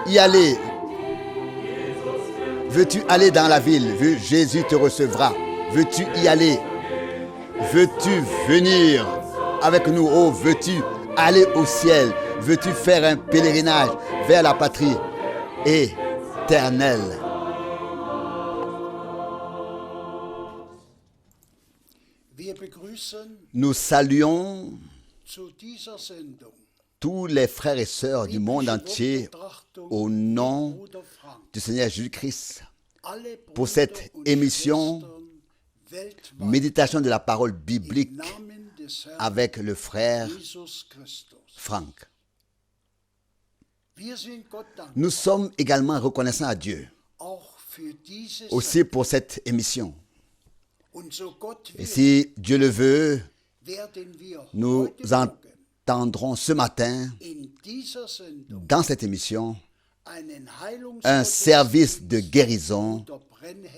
y aller? Veux-tu aller dans la ville? Jésus te recevra. Veux-tu y aller? Veux-tu venir avec nous? Oh, veux-tu aller au ciel? Veux-tu faire un pèlerinage vers la patrie éternelle? Nous saluons tous les frères et sœurs du monde entier au nom du Seigneur Jésus-Christ pour cette émission Méditation de la parole biblique avec le frère Franck. Nous sommes également reconnaissants à Dieu aussi pour cette émission. Et si Dieu le veut, nous entendrons ce matin dans cette émission un service de guérison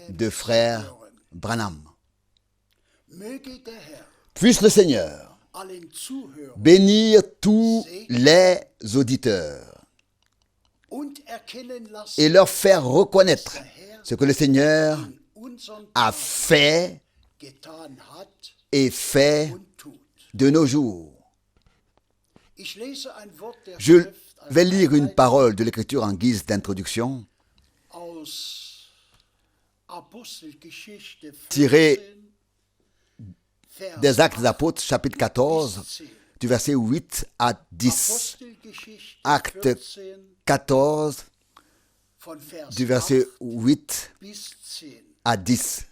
de frère Branham. Puisse le Seigneur bénir tous les auditeurs et leur faire reconnaître ce que le Seigneur a fait et fait de nos jours. Je vais lire une parole de l'Écriture en guise d'introduction, tirée des Actes des Apôtres, chapitre 14, du verset 8 à 10. Acte 14, du verset 8 à 10.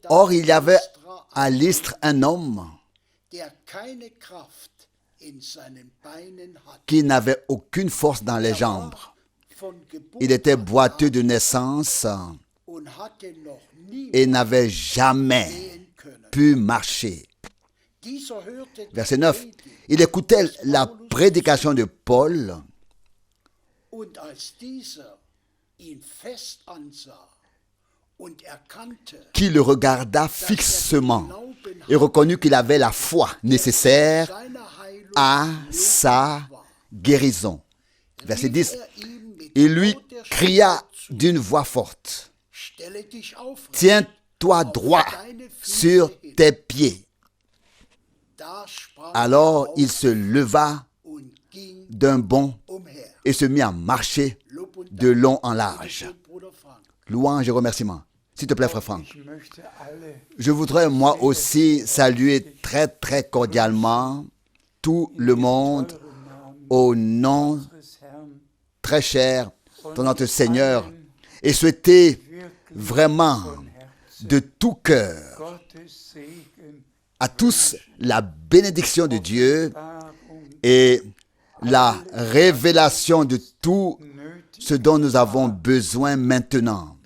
Or, il y avait à Lystre un homme qui n'avait aucune force dans les jambes. Il était boiteux de naissance et n'avait jamais pu marcher. Verset 9. Il écoutait la prédication de Paul qui le regarda fixement et reconnut qu'il avait la foi nécessaire à sa guérison. Verset 10. Il lui cria d'une voix forte: Tiens-toi droit sur tes pieds. Alors il se leva d'un bond et se mit à marcher de long en large. Louange et remerciements. S'il te plaît, frère Franck. Je voudrais moi aussi saluer très très cordialement tout le monde au nom très cher de notre Seigneur et souhaiter vraiment de tout cœur à tous la bénédiction de Dieu et la révélation de tout ce dont nous avons besoin maintenant.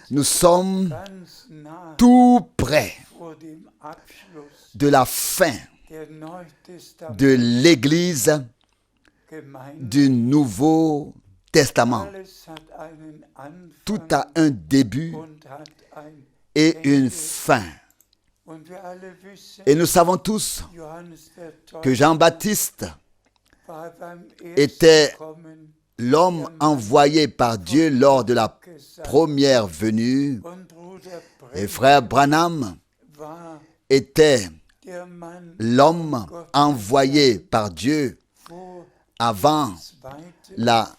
Nous sommes tout près de la fin de l'Église du Nouveau Testament. Tout a un début et une fin. Et nous savons tous que Jean-Baptiste était l'homme envoyé par Dieu lors de la première venue. Et frère Branham était l'homme envoyé par Dieu avant la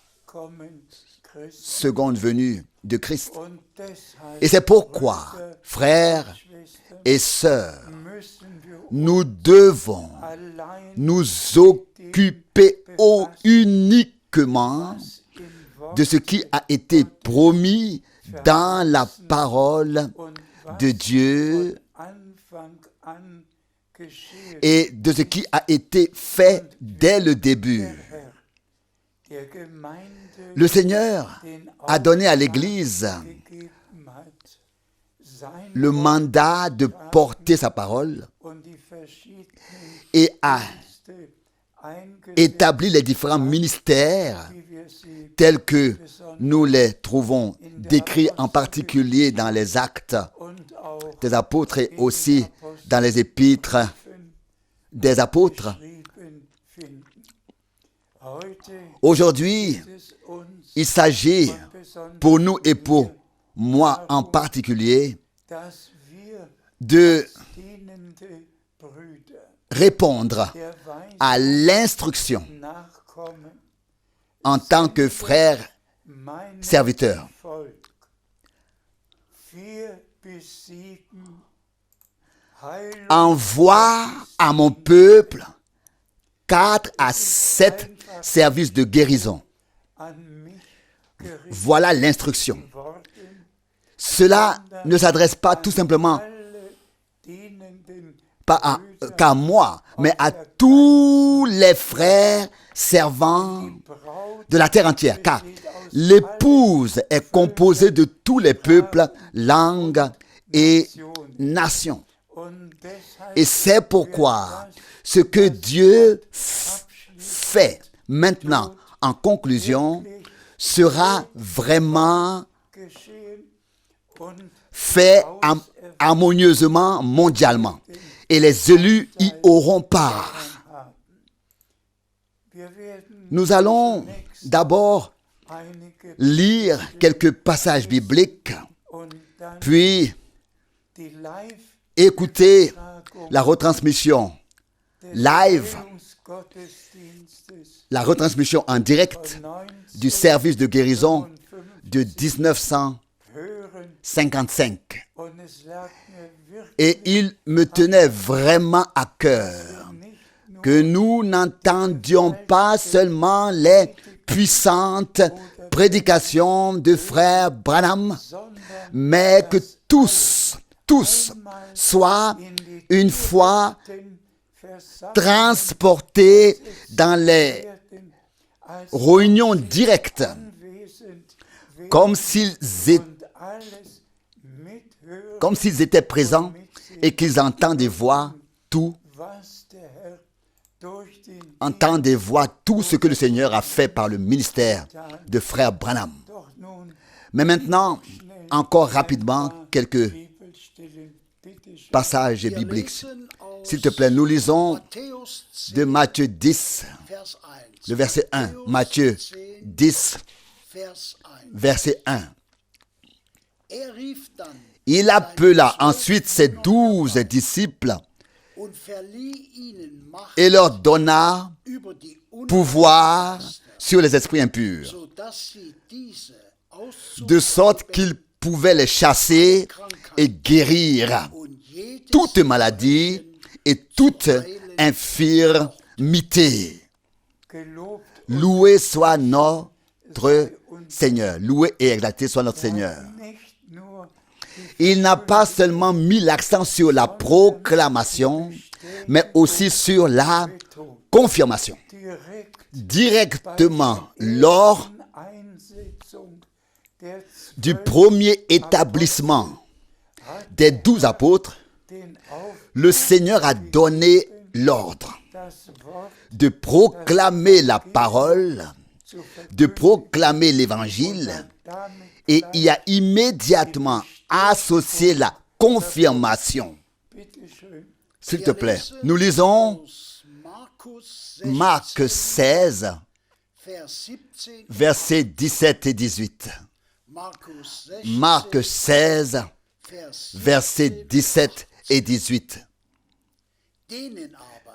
seconde venue de Christ. Et c'est pourquoi, frères et sœurs, nous devons nous occuper uniquement de ce qui a été promis dans la parole de Dieu et de ce qui a été fait dès le début. Le Seigneur a donné à l'Église le mandat de porter sa parole et a établi les différents ministères tels que nous les trouvons décrits en particulier dans les actes des apôtres et aussi dans les épîtres des apôtres. Aujourd'hui, il s'agit pour nous et pour moi en particulier de répondre à l'instruction en tant que frère serviteur. Envoie à mon peuple 4 à 7 services de guérison. Voilà l'instruction. Cela ne s'adresse pas tout simplement qu'à moi, mais à tous les frères servants de la terre entière. Car l'épouse est composée de tous les peuples, langues et nations. Et c'est pourquoi ce que Dieu fait maintenant en conclusion sera vraiment fait harmonieusement mondialement. Et les élus y auront part. Nous allons d'abord lire quelques passages bibliques, puis écouter la retransmission live, la retransmission en direct du service de guérison de 1955. Et il me tenait vraiment à cœur que nous n'entendions pas seulement les puissantes prédications de frère Branham, mais que tous soient une fois transportés dans les réunions directes, comme s'ils étaient présents et qu'ils entendent et voient tout ce que le Seigneur a fait par le ministère de frère Branham. Mais maintenant, encore rapidement, quelques passages bibliques. S'il te plaît, nous lisons de Matthieu 10, le verset 1. Matthieu 10, verset 1. Il appela ensuite ses 12 disciples et leur donna pouvoir sur les esprits impurs, de sorte qu'ils pouvaient les chasser et guérir toute maladie et toute infirmité. Loué soit notre Seigneur. Loué et exalté soit notre Seigneur. Il n'a pas seulement mis l'accent sur la proclamation, mais aussi sur la confirmation. Directement lors du premier établissement des 12 apôtres, le Seigneur a donné l'ordre de proclamer la parole, de proclamer l'évangile, et il a immédiatement associé la confirmation. S'il te plaît, nous lisons Marc 16, versets 17 et 18. Marc 16, versets 17 et 18.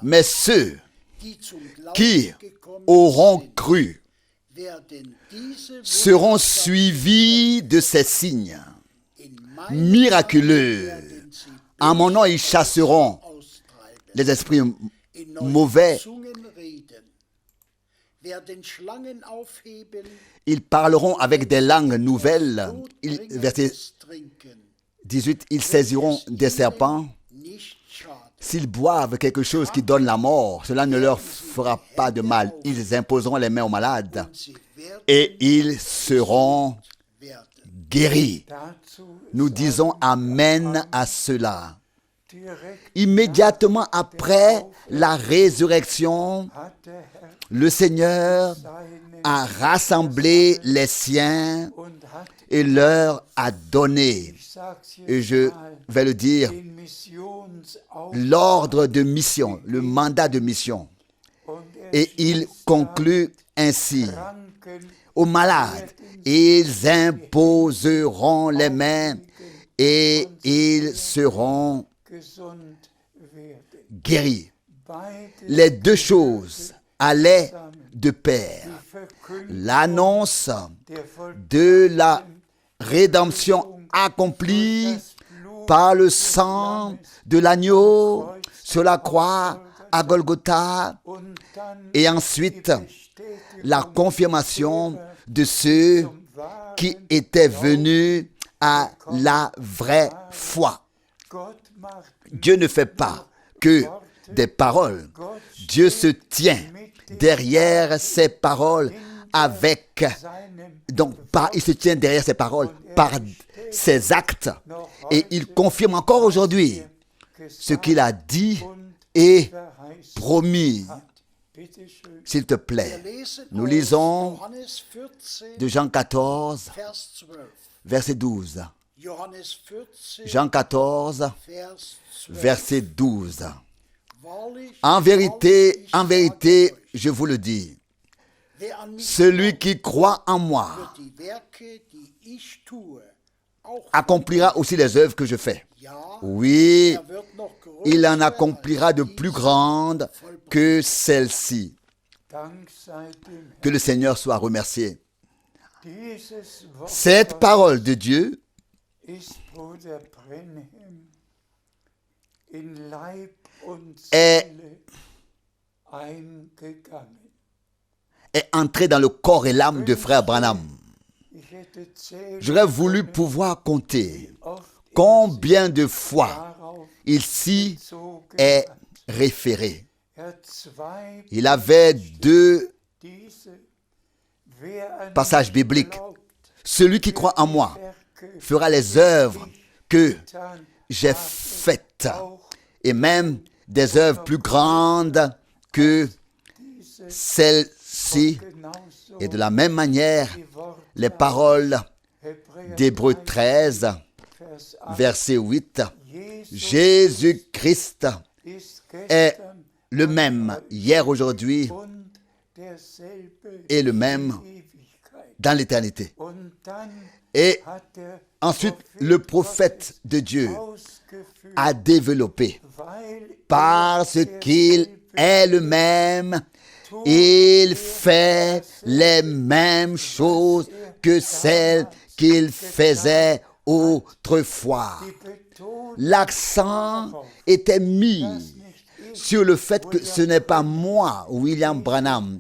Mais ceux qui auront cru seront suivis de ces signes miraculeux. En mon nom, ils chasseront les esprits mauvais. Ils parleront avec des langues nouvelles. Verset 18, ils saisiront des serpents. S'ils boivent quelque chose qui donne la mort, cela ne leur fera pas de mal. Ils imposeront les mains aux malades et ils seront guéris. Nous disons Amen à cela. Immédiatement après la résurrection, le Seigneur a rassemblé les siens et leur a donné, et je vais le dire, l'ordre de mission, le mandat de mission. Et il conclut ainsi aux malades, ils imposeront les mains et ils seront guéris. Les deux choses allaient de pair. L'annonce de la rédemption accomplie par le sang de l'agneau sur la croix à Golgotha, et ensuite la confirmation de ceux qui étaient venus à la vraie foi. Dieu ne fait pas que des paroles. Dieu se tient derrière ses paroles il se tient derrière ses paroles par ses actes, et il confirme encore aujourd'hui ce qu'il a dit et promis. S'il te plaît, nous lisons de Jean 14, verset 12. Jean 14, verset 12. En vérité, je vous le dis, celui qui croit en moi accomplira aussi les œuvres que je fais. Oui, il en accomplira de plus grandes que celles-ci. Que le Seigneur soit remercié. Cette parole de Dieu est entrée dans le corps et l'âme de frère Branham. J'aurais voulu pouvoir compter combien de fois il s'y est référé. Il avait deux passages bibliques. Celui qui croit en moi fera les œuvres que j'ai faites, et même des œuvres plus grandes que celles-ci. Et de la même manière, les paroles d'Hébreux 13, verset 8, Jésus-Christ est le même hier, aujourd'hui et le même dans l'éternité. Et ensuite, le prophète de Dieu a développé, parce qu'il est le même, il fait les mêmes choses que celles qu'il faisait autrefois. L'accent était mis sur le fait que ce n'est pas moi, William Branham,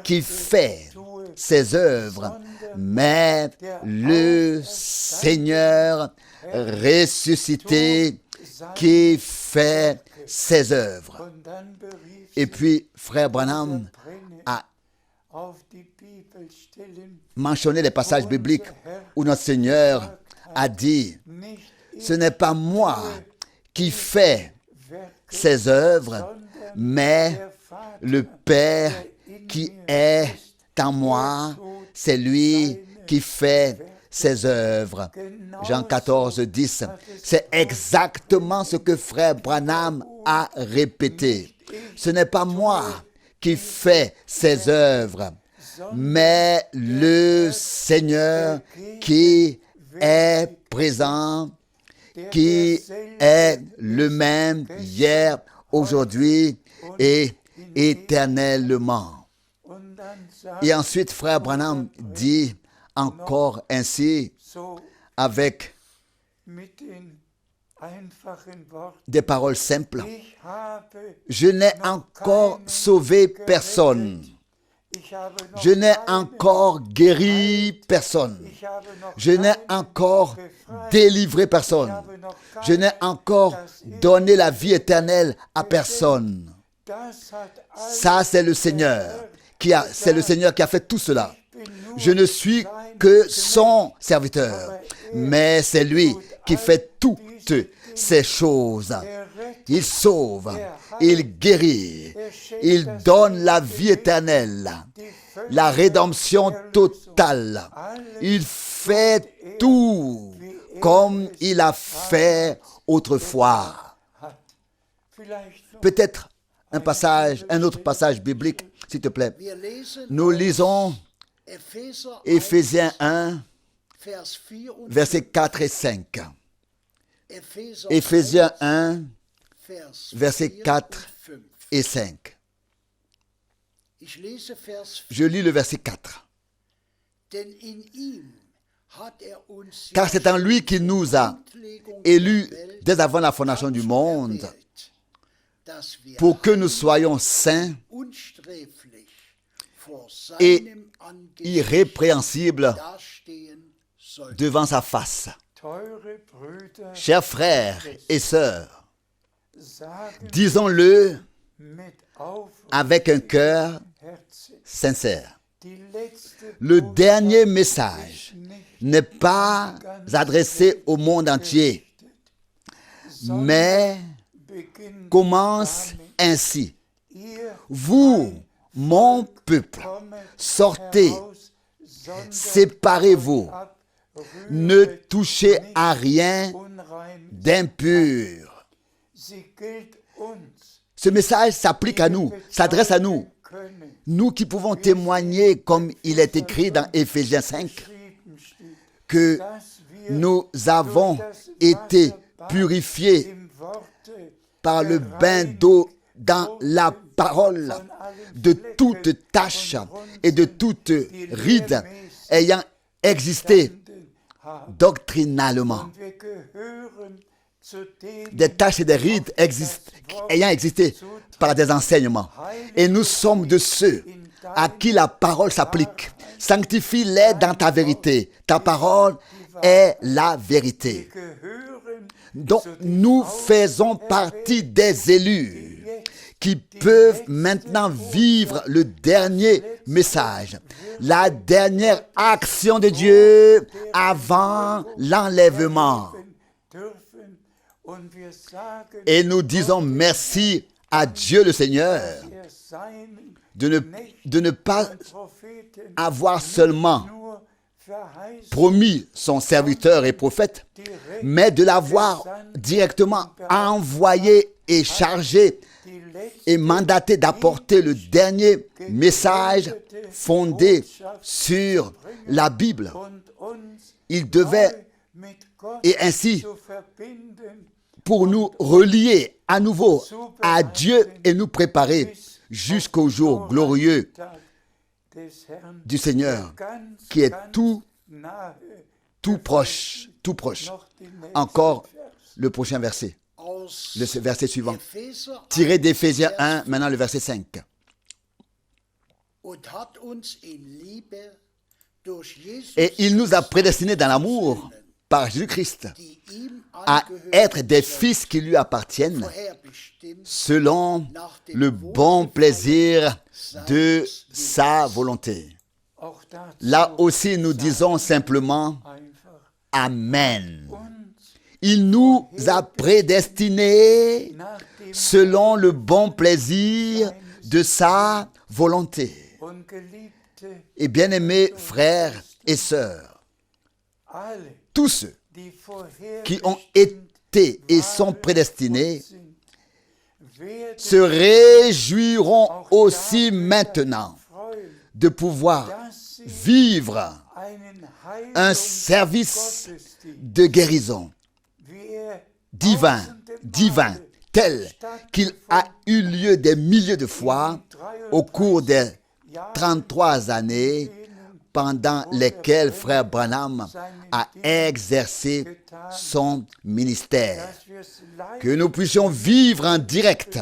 qui fait ces œuvres, mais le Seigneur ressuscité qui fait ses œuvres. Et puis, frère Branham a mentionné les passages bibliques où notre Seigneur a dit, ce n'est pas moi qui fais ces œuvres, mais le Père qui est en moi, c'est lui qui fait ses œuvres. Jean 14, 10. C'est exactement ce que frère Branham a répété. Ce n'est pas moi qui fais ces œuvres, mais le Seigneur qui est présent, qui est le même hier, aujourd'hui et éternellement. Et ensuite, frère Branham dit encore ainsi, avec des paroles simples, je n'ai encore sauvé personne. Je n'ai encore guéri personne. Je n'ai encore délivré personne. Je n'ai encore donné la vie éternelle à personne. Ça, c'est le Seigneur qui a fait tout cela. Je ne suis que son serviteur, mais c'est lui qui fait toutes ces choses. Il sauve, il guérit, il donne la vie éternelle, la rédemption totale. Il fait tout comme il a fait autrefois. Peut-être un autre passage biblique, s'il te plaît. Wir lesen Nous lisons Éphésiens 1, Vers 4 und versets 4 et 5. Epheser Éphésiens 1, Vers versets 4 4 und 5. et 5. Ich lese Vers 4. Je lis le verset 4. Denn in ihm hat uns Car c'est en lui qu'il nous a élus dès avant la fondation du monde dass wir pour que nous soyons saints unsträflich vor et seinem Angesicht irrépréhensibles dastehen sollten. devant sa face. Teure Brüder, Chers frères et sœurs, sagen disons-le mit Aufruf avec un cœur Herzen, sincère. die letzte Le Botschaft dernier message ist nicht n'est pas adressé au monde entier, mais beginnt commence ainsi. ihr Vous, mon peuple, kommet sortez, heraus, sondern séparez-vous, ab, ne rühret touchez à rien unrein. d'impur. Sie gilt uns, Ce message s'applique à nous, s'adresse à nous. können Nous qui pouvons témoigner, comme il est écrit dans Éphésiens 5, geschrieben steht, que dass wir nous avons été purifiés im Worte par le bain d'eau dans la parole de toute tache et de toute ride ayant existé haben. doctrinalement. Und wir gehören zu denen, Des taches et des rides ayant existé par des enseignements. Et nous sommes de ceux à qui la parole s'applique. Sanctifie-les dans ta vérité. Ta parole est la vérité. gehören Donc nous faisons partie des élus qui peuvent maintenant vivre le dernier message, la dernière action de Dieu avant l'enlèvement. dürfen. Und wir sagen, Et nous disons merci à Dieu le Seigneur seinen de ne pas Propheten avoir seulement nur verheißen, promis son serviteur et prophète, mais de l'avoir directement envoyé et chargé die letzte et mandaté d'apporter le dernier message fondé sur la Bible. und uns Il devait, mit Gott et ainsi, zu verbinden, pour nous relier à nouveau à Dieu et nous préparer jusqu'au jour glorieux Tag des Herrn, du Seigneur, ganz, qui est ganz tout nahe. proche. Noch den nächsten Encore Vers. le prochain verset, Aus le verset suivant. Epheser 1 Tiré d'Éphésiens 1, maintenant le verset 5. und hat uns in Liebe durch Jesus Et il nous a prédestinés dans l'amour par Jésus-Christ die ihm à angehören, être des fils qui lui appartiennent vorherbestimmt selon le bon plaisir de sa volonté. Auch dazu Là aussi, nous disons simplement einfach Amen. uns Il nous a prédestinés nach dem selon le bon plaisir de sa volonté. und geliebte Et bien-aimés frères et sœurs, alle, tous ceux die vorher qui ont été et sont prédestinés sind, werden se réjouiront aussi maintenant freuen, de pouvoir dass sie vivre einen un Heil service Gottesdienst, de guérison wie er divin, tausende divin, Male tel qu'il a eu lieu des milliers de fois au cours des 33 années pendant lesquelles Frère Branham a exercé son ministère. dass wir es leid, Que nous puissions vivre en direct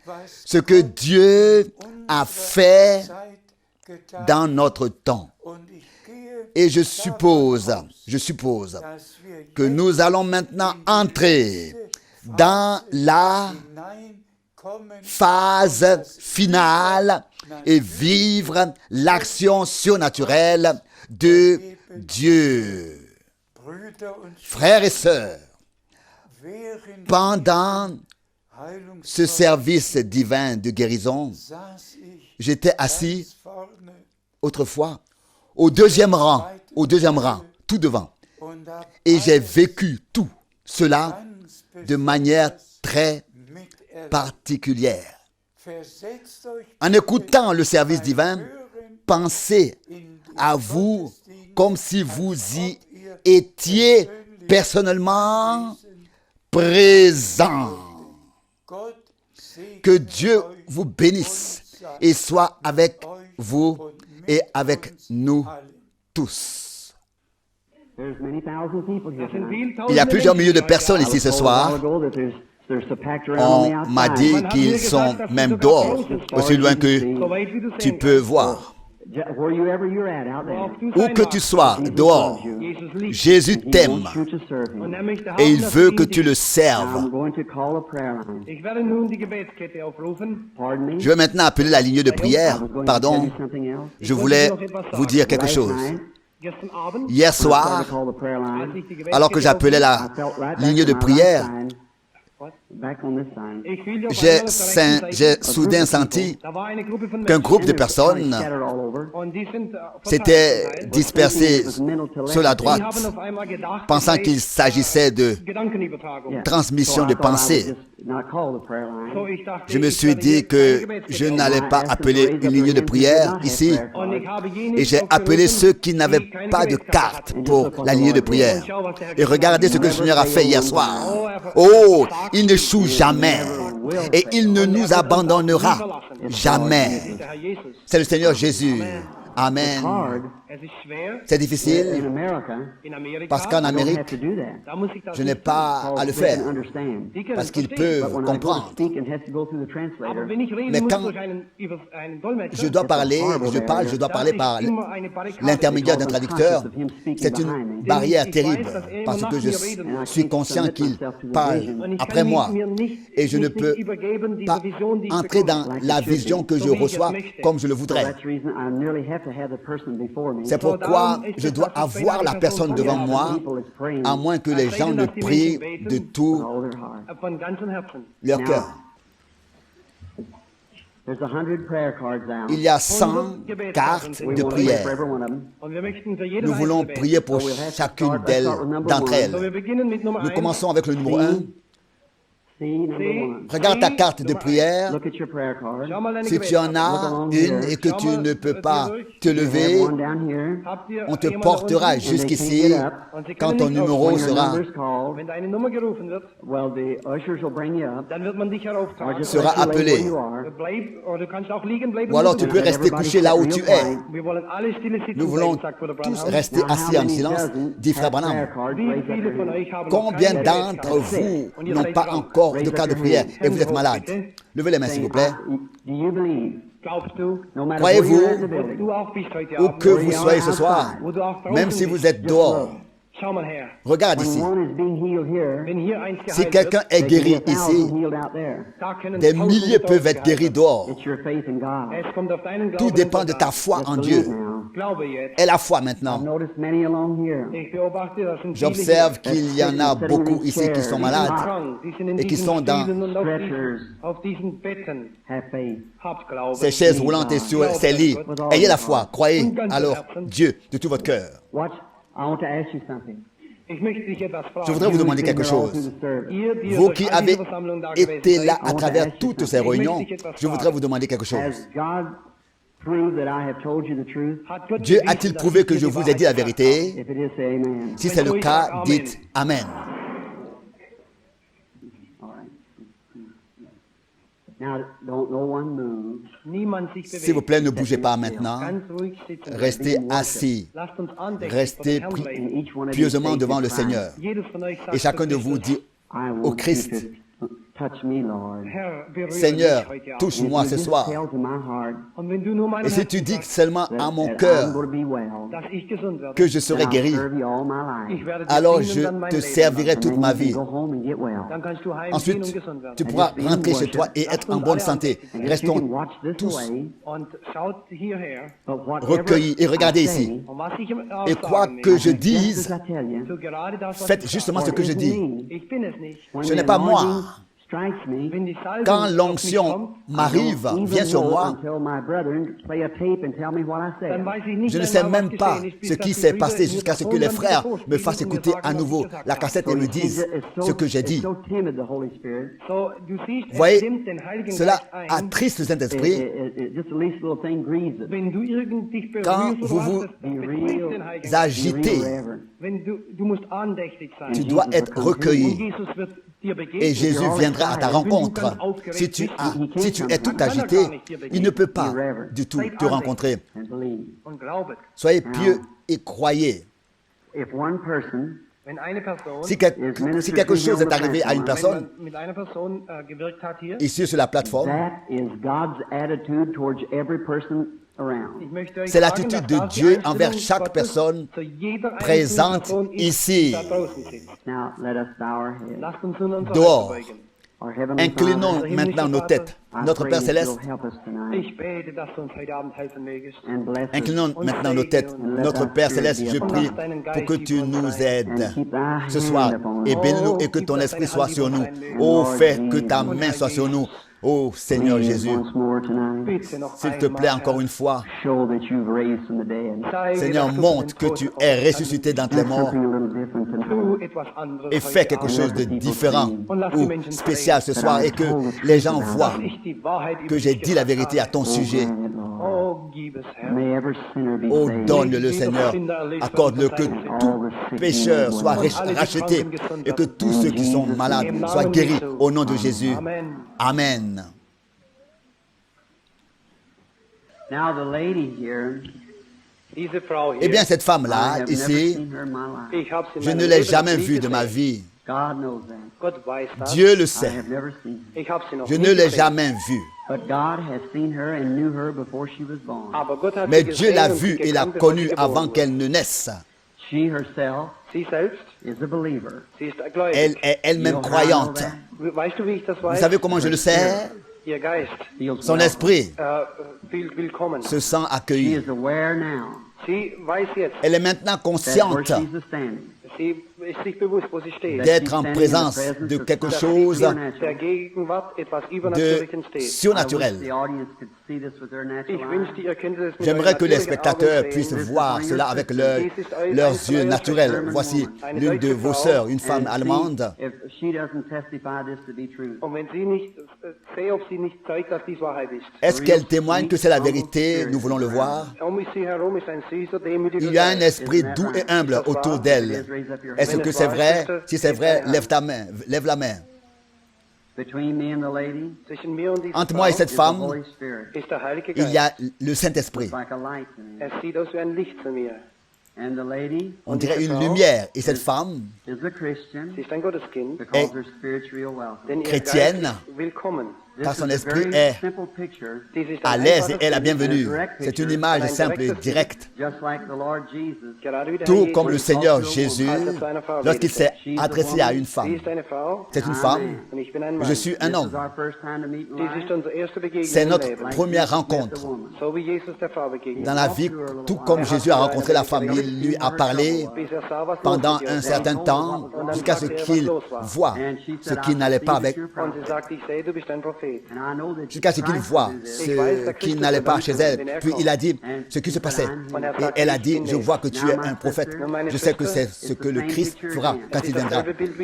was ce que Dieu a fait Zeit getan. dans notre temps. Und ich gehe, Et je suppose dass wir que nous allons maintenant entrer dans la hineinkommen phase finale et vivre l'action surnaturelle de Dieu. Brüder und Frères et sœurs, während pendant Heilungs ce service divin de guérison, saß ich j'étais assis ganz vorne autrefois au deuxième rang, tout devant. und hab Et j'ai vécu tout cela ganz de manière besonders très miterlebt. particulière. versetzt euch En écoutant le service divin, hören pensez in à vous comme si vous y étiez personnellement présent. Gott segne Que Dieu vous bénisse et soit avec vous et avec nous tous. Il y a plusieurs milliers de personnes ici ce soir. On m'a dit qu'ils sont même dehors, aussi loin que tu peux voir. Où que tu sois, dehors, Jésus t'aime et il veut que tu le serves. Je vais maintenant appeler la ligne de prière. Pardon, je voulais vous dire quelque chose. Hier soir, alors que j'appelais la ligne de prière, j'ai soudain senti qu'un groupe de personnes s'était dispersé sur la droite, pensant qu'il s'agissait de transmission de pensée. Je me suis dit que je n'allais pas appeler une ligne de prière ici, et j'ai appelé ceux qui n'avaient pas de carte pour la ligne de prière. Et regardez ce que le Seigneur a fait hier soir. Oh, il n'échoue jamais et il ne nous abandonnera jamais. C'est le Seigneur Jésus. Amen. C'est difficile parce qu'en Amérique, je n'ai pas à le faire parce qu'ils peuvent comprendre. Mais quand je dois parler, je dois parler par l'intermédiaire d'un traducteur. C'est une barrière terrible parce que je suis conscient qu'il parle après moi et je ne peux pas entrer dans la vision que je reçois comme je le voudrais. C'est pourquoi je dois avoir la personne devant moi, à moins que les gens ne prient de tout leur cœur. Il y a 100 cartes de prière. Nous voulons prier pour chacune d'entre elles. Nous commençons avec le numéro 1. Regarde ta carte de prière. Si tu en as une et que tu ne peux pas te lever, on te portera jusqu'ici quand ton numéro sera appelé. Ou alors tu peux rester couché là où tu es. Nous voulons tous rester assis en silence, dit Frère Branham. Combien d'entre vous n'ont pas encore de cas de prière et vous êtes malade? Levez les mains s'il vous plaît. Croyez-vous, où que vous soyez ce soir, même si vous êtes dehors, regarde ici. Si quelqu'un est guéri ici, des milliers peuvent être guéris dehors. Tout dépend de ta foi en Dieu. Et la foi maintenant. J'observe qu'il y en a beaucoup ici qui sont malades et qui sont dans ces chaises roulantes et sur ces lits. Ayez la foi, croyez alors Dieu de tout votre cœur. Je voudrais vous demander quelque chose. Vous qui avez été là à travers toutes ces réunions, je voudrais vous demander quelque chose. Dieu a-t-il prouvé que je vous ai dit la vérité? Si c'est le cas, dites Amen. S'il vous plaît, ne bougez pas maintenant. Restez assis. Restez pieusement devant le Seigneur. Et chacun de vous dit au Christ, Seigneur, touche-moi ce soir. Et si tu dis seulement à mon cœur que je serai guéri, alors je te servirai toute ma vie. Ensuite, tu pourras rentrer chez toi et être en bonne santé. Restons tous recueillis et regardez ici. Et quoi que je dise, faites justement ce que je dis. Ce n'est pas moi. strikes me, Wenn die Salbung Quand auf mich l'onction kommt, m'arrive, I don't vient even sur know moi, until my brethren play a tape and tell me what I dann said. weiß ich nicht je ne sais einmal, was même pas geschehen ist, bis ce dass qui die s'est Brüder passé mir jusqu'à das ce que les Tonband frères wieder me vorspielen fassent und mir écouter sagen, à was ich nouveau gesagt la habe. cassette et So me you see, disent it's ce que j'ai it's dit. so timid, the Holy Spirit. So, du siehst, Vous voyez, nimmt den Heiligen cela Geist ein, attriste le Saint-Esprit. Just the least little thing grieves it. wenn du irgend dich Quand berührst vous oder vous was, das betrübt den Heiligen Geist. Be agitez, real reverent. Wenn du musst andächtig sein. tu dois être Und recueilli. Jesus wird dir begegnen. Et Jésus viendra à ta rencontre. Si tu es tout agité, il ne peut pas du tout te rencontrer. And believe. Und glaubet, Soyez pieux et croyez. If one person wenn eine Person, Si quelque chose est arrivé à une wenn personne, man mit einer Person gewirkt hat hier, ici sur la plateforme, that is God's attitude towards every person around. ich möchte euch c'est sagen, l'attitude dass de das die Dieu Einstellung envers chaque Gottes personne zu jeder einzelnen présente Person ist, ici. die da draußen sitzt. Now let us bow our heads. Lasst uns nun unsere Dehors. Häupter beugen. Our heavenly Inclinons Father, maintenant nos têtes. I Notre pray Père that Céleste, you'll help us tonight Ich bete, dass du uns heute Abend helfen mögest. and bless us inclinons maintenant nos têtes. Notre Père Céleste, je prie pour que tu nous aides and keep thy ce soir hand upon et us. bénis-nous et que ton esprit soit sur nous. Oh, fais que ta main soit sur nous. Oh Seigneur Please, Jésus, once more tonight, Bitte noch s'il te einmal, plaît encore Herr. une fois, show that you've raised from the dead. Zeige, Seigneur, dass du montre von den que tu Toten es auferstanden ressuscité d'entre les Do morts something a little different bist. tonight. Tu etwas anderes et fais heute quelque Abend. chose de différent ou spécial ce soir et que les gens voient Dass ich die Wahrheit que über j'ai dich dit la gesagt vérité à habe. ton sujet. Grant it, Lord. Oh, gib es, Herr. May every sinner be Oh, saved. donne-le Seigneur, accorde-le que tout pécheur soit racheté et que tous ceux qui sont malades soient guéris au nom de Jésus. Amen. Amen. Now the lady here, Diese Frau hier, Eh bien, cette I femme-là, have never ici, seen her in my life. ich habe sie in je meinem ne l'ai Leben jamais nie vue de ma gesehen. vie. God knows that. Gott weiß das. Dieu le I sait. have never seen her. Ich habe sie noch Je nie ne l'ai gesehen. jamais vue. But God has seen her and knew her before she was born. Aber Gott hat Mais sie Dieu gesehen l'a und sie vue et l'a gekannt, bevor sie connue geboren avant wurde. qu'elle ne naisse. She herself Sie selbst, is a believer. sie ist gläubig. Elle est elle-même You know how I know croyante. that? Weißt du, wie ich das Vous weiß? savez comment je le sais? Ihr Geist Feels Son welcome. esprit willkommen. se sent She accueilli. is aware now Sie weiß jetzt, Elle est maintenant that where consciente she's standing, sie ist sich bewusst, wo sie steht. d'être en présence de quelque chose Der Gegenwart etwas de Übernatürlichen steht. I wish surnaturel. the audience could see this with their natural Ich wünschte, eyes. ihr könntet es mit J'aimerais que les euren spectateurs natürlichen puissent Augen sehen. voir cela avec leurs yeux naturels. Voici l'une de vos sœurs, une femme And allemande. see if she doesn't testify this to be true. Und wenn sie nicht, sehe, ob sie nicht zeigt, dass dies Wahrheit ist. Est-ce qu'elle témoigne que c'est la vérité? Nous voulons le voir. Um sie herum ist ein süßer, demütiger Il y a un Geist. esprit doux et humble autour d'elle. Est-ce que c'est vrai? Si c'est vrai, lève ta main, lève la main. Between me and the lady Zwischen mir und dieser Entre moi et Frau cette is the femme, Holy Spirit. ist der Heilige il Geist. y a le Saint-Esprit. It's like a light to me. Es sieht aus wie ein Licht zu mir. And the lady On dirait une lumière. Et cette femme is a Christian Sie ist ein Gotteskind, because her spirit's real welcome. denn ihr Chrétienne. Geist ist willkommen. car This son is a esprit very est simple picture, Dies ist à ein l'aise et einfaches est la Bild, bienvenue. C'est une image simple et directe. just like the Lord Jesus. gerade wie der Tout Herr comme le Jesus. Seigneur Jésus, lorsqu'il s'est adressé à une Sie femme, ist eine Frau c'est une femme, und ich bin ein Mann. je suis un This is homme. our first time to meet in Dies life. ist unsere erste Begegnung C'est im notre Leben. première Jesus met the rencontre woman. So wie Jesus der Frau begegnet. dans la vie, tout comme Jésus a rencontré la femme. Il lui a parlé Bis er sah, was pendant los mit ihr un war. certain temps jusqu'à ce qu'il voit ce qui n'allait pas avec, Und sie sagt, ich sehe, du bist ein Prophet. And I know that jusqu'à ce qu'il voit ce qui n'allait pas chez elle. Puis il a dit ce qui se passait. Et elle a dit, je vois que tu es un prophète. Je sais que c'est ce que le Christ fera quand il viendra.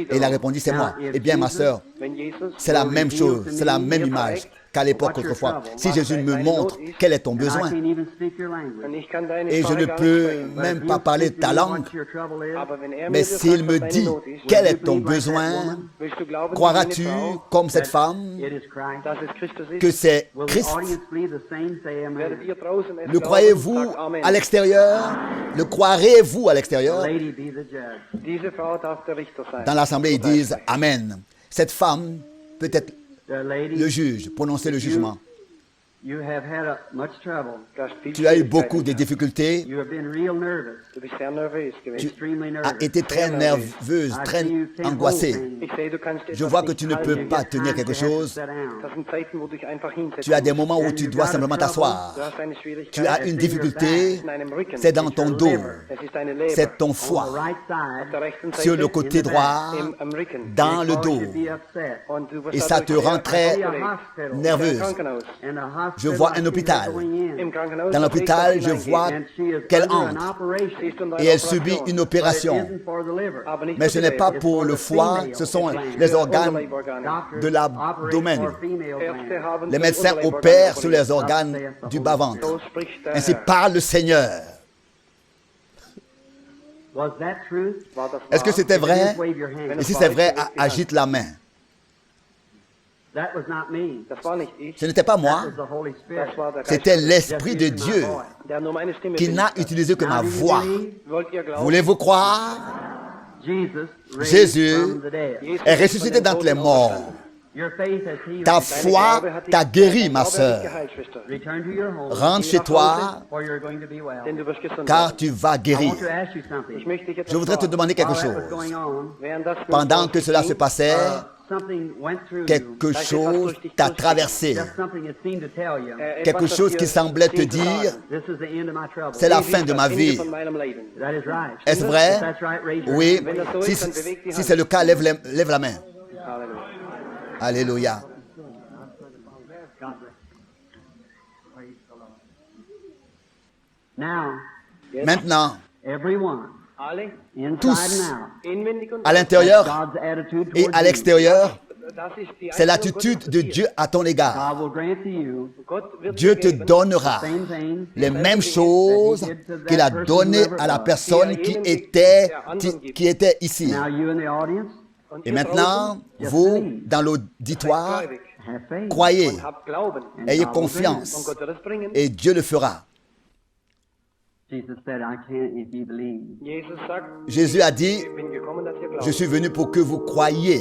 Et il a répondu, c'est moi. Eh bien, ma sœur, Wenn Jesus c'est la même chose, c'est la même image qu'à l'époque autrefois. Si Jésus me montre quel est ton and I besoin, can't even speak your language. und ich kann deine et je Sprache ne gar peux nicht sprechen. même But pas if parler you ta know langue, what your trouble is, Aber wenn er mir mais sagt, s'il was me deine dit Not ist, quel est you ton believe like that besoin, woman? willst du glauben, croiras-tu, wie eine Frau, comme cette femme, It is Christ. dass es Christus ist? que c'est Will the Christ? audience believe the same? Say Werdet amen. ihr draußen es Le glauben? croyez-vous Sagt Amen. à l'extérieur? Le croirez-vous à l'extérieur? Lady, be the judge. Diese Frau darf der Richter sein. Dans l'assemblée, ils disent Amen. Cette femme peut être The lady, le juge, prononcer le jugement. You have had much trouble. Du hast viel Tu as eu Schwierigkeiten beaucoup de gehabt. difficultés. You have been real nervous, Du bist sehr nervös gewesen. extremely Tu as nervous. été très nerveuse, I très see you can't hold angoissée. things. Ich sehe, du kannst Je etwas vois que nicht tu ne halten. peux pas tenir quelque Times you have to chose. sit down. Das sind Zeiten, wo du dich einfach hinsetzen Tu as des musst. moments où tu dois simplement t'asseoir. Du hast eine Tu Schwierigkeit as une difficulté, in deinem Rücken. c'est dans ton dos, Es ist deine Leber. c'est ton On the foie, right Auf der side, rechten Seite sur le côté droit, am Rücken. dans le cause dos. you be upset. Und du wirst Et ça dadurch te sehr rend très See a aufgeregt. hospital. nerveuse. Im Krankenhaus. And a hospital Je vois I un see hôpital. her going in. Im Krankenhaus. Dans l'hôpital, je vois And she is qu'elle under an entre operation. Sie ist unter et einer elle subit Operation. une But it opération. isn't for the liver. Aber nicht Mais für ce die n'est pas Leber. pour le foie, ce sont les organes Unterleiborgane. Doctors de l'abdomen. operate for female Ärzte glands. haben Les die médecins Unterleiborgane opèrent sur operiert. les organes du bas-ventre. So spricht der Ainsi Herr. parle le Seigneur. Was that truth? War das Est-ce que wahr? c'était vrai? Just wave your hand. Et si c'est vrai, agite la main. That was not me. Das war nicht ich. Ce n'était pas That moi, was the Holy Spirit. Das war der Geist. c'était Just l'Esprit de using my Dieu voice. Der nur meine Stimme qui n'a benutzt hat. utilisé que ma Now do you voix. believe? Wollt ihr glauben? Voulez-vous croire? Jesus raised Jésus from the dead. Jesus Est ist von ressuscité den d'entre les Toten morts. auferstanden. Your faith has healed Ta you. Deine foi Glaube hat dich- t'a guéri, dein ma Glaube hat dich sœur. geheilt, Schwester. Return to your home, Rentre chez toi, or you're going to be well. Denn du wirst gesund car werden. tu vas I guérir. want to ask you something. Ich möchte dich etwas Je voudrais te fragen. demander quelque While that was chose. going on, Während das Pendant que cela se passait, something went through you. quelque chose t'a traversé. Just something it seemed to tell you. Quelque chose qui semblait te dire, This is the end of my trouble. c'est la fin de ma vie. Von meinem Leben. That is right. Est-ce vrai? If that's right, raise your Oui. hand. Si c'est le cas, lève la main. Halleluja. Alléluia. God bless you. Praise the Lord. Now, Maintenant, everyone, Alle, inside Tous. and out, inwendig und à l'intérieur God's attitude et towards à you. l'extérieur, das ist die c'est Einstellung l'attitude Gottes de zu dir. Dieu à ton égard. God will grant to you Gott wird Dieu dir te geben, donnera same thing les mêmes choses qu'il a données à la personne qui était ici. Now you in the audience, und Et ihr maintenant, vous, dans l'auditoire, draußen, seid gläubig have faith. croyez, und habt Glauben. And ayez God will grant confiance, Und Gott wird es bringen. et Dieu le fera. it. Jesus said, I can't if you believe. Jesus sagt, Jésus a dit, ich bin gekommen, dass ihr je glaubt. suis venu pour que vous croyiez,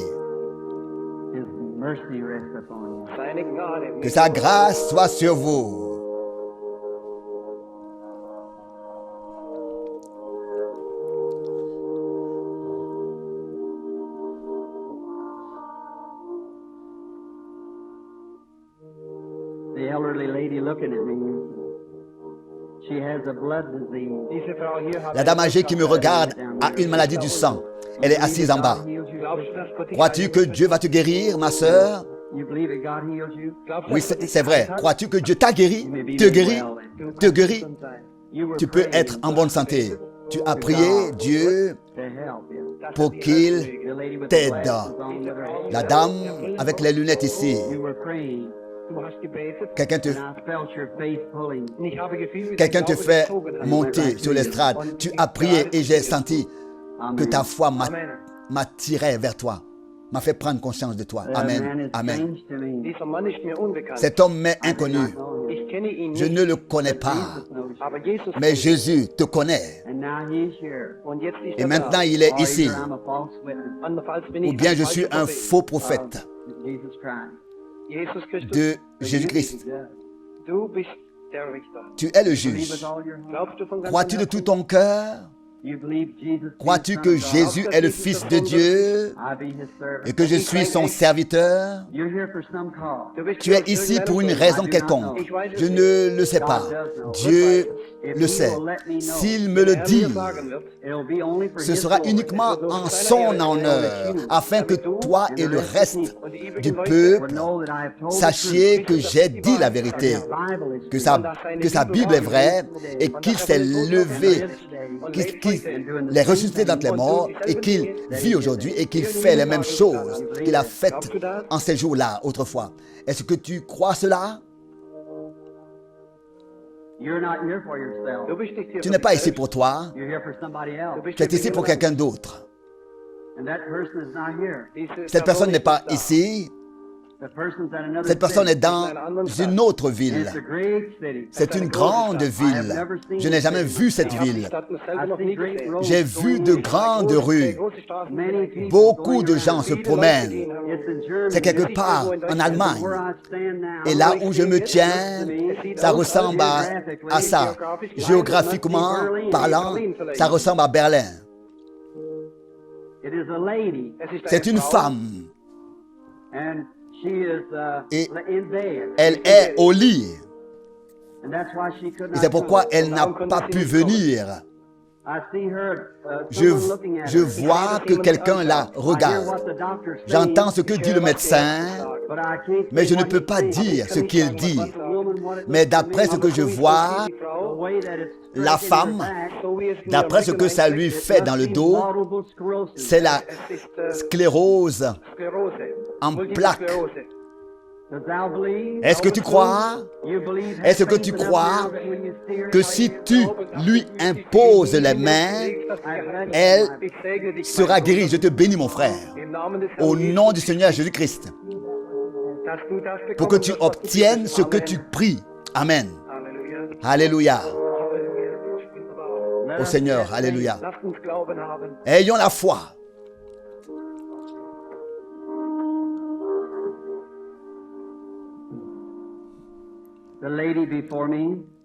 His mercy rests upon you. Seine Gnade. que sa grâce soit sur vous. The elderly lady looking at me, she has a blood disease. Diese Frau hier hat La dame âgée qui me regarde a une maladie du sang. Elle est assise en bas. Glaubst du, dass Gott dich Crois-tu que heilen Dieu va te guérir, ma sœur? You believe that God heals you? Glaubst du, Oui, dass Gott dich c'est vrai. geheilt hat? Crois-tu que Dieu t'a guéri? Maybe Te you're guérit? well then. Du Te kannst guérit? gesund sein. You were Tu peux praying être en bonne santé. Tu as prié Dieu to help you. Das pour hat die qu'il The lady with the t'aide. glasses on with her hand. La dame avec les lunettes ici. You were praying, Du hast gebetet Quelqu'un te, and I felt your faith pulling. und ich habe gefühlt, wie quelqu'un dein te Glaube fait gezogen hat. monter sur l'estrade. Tu as prié et j'ai senti que Amen. ta foi Amen. m'attirait vers toi, m'a fait prendre conscience de toi. That man Amen. is Amen. strange to me. Dieser Mann ist mir unbekannt. Cet homme m'est inconnu. Ich kenne ihn Je nicht, ne le connais pas. Jesus knows you. aber Jesus Mais kennt ihn. Jésus te connaît. And now he's here. Und jetzt ist Et er maintenant, da. il est Or ici. either I'm a false witness Andernfalls bin Ou ich bien ein je suis falscher un Prophet. faux prophète of Jesus Christ. Jesus Christus, de Jésus-Christ. du bist der Richter. Tu es le Believe juge. with all your heart. Glaubst du von ganzem Crois-tu de Herzen? tout ton cœur? You believe Jesus is Crois-tu the Son que of God. Jésus est le Fils de Dieu I be his servant. et que je suis son serviteur? You're here for some cause. Du bist Tu es hier aus ici irgendeinem pour une Grund. raison quelconque. Je ne le sais pas. Dieu le sait. S'il me le Wenn er dit, mir sagen wird, It'll be only for ce his sera glory. uniquement en son honneur, afin que toi et le reste du peuple Will know that I have told the sachiez truth. que j'ai dit la vérité, His Bible is que true. sa Bible est vraie et qu'il s'est levé, qu'il est ressuscité d'entre les morts et qu'il vit aujourd'hui et qu'il fait les mêmes choses qu'il a faites en ces jours-là autrefois. Est-ce que tu crois cela? You're not here for yourself. du bist nicht hier Tu für n'es dich pas ici selbst. pour toi, You're here for somebody Du else. bist tu es hier ici für pour jemand quelqu'un d'autre. And that person is not here. anderes. Diese Cette personne ist n'est pas nicht da. ici Cette personne est dans une autre ville. C'est une grande ville. Je n'ai jamais vu cette ville. J'ai vu de grandes rues. Beaucoup de gens se promènent. C'est quelque part en Allemagne. Et là où je me tiens, ça ressemble à ça. Géographiquement parlant, ça ressemble à Berlin. C'est une femme. Et elle est au lit. Et c'est pourquoi elle n'a pas pu venir. Je vois que quelqu'un la regarde. J'entends ce que dit le médecin, mais je ne peux pas dire ce qu'il dit. Mais d'après ce que je vois, la femme, d'après ce que ça lui fait dans le dos, c'est la sclérose en plaques. Est-ce que tu crois? Est-ce que tu crois que si tu lui imposes les mains, elle sera guérie? Je te bénis, mon frère, au nom du Seigneur Jésus-Christ, pour que tu obtiennes ce que tu pries. Amen. Alléluia. Au Seigneur, alléluia. Ayons la foi.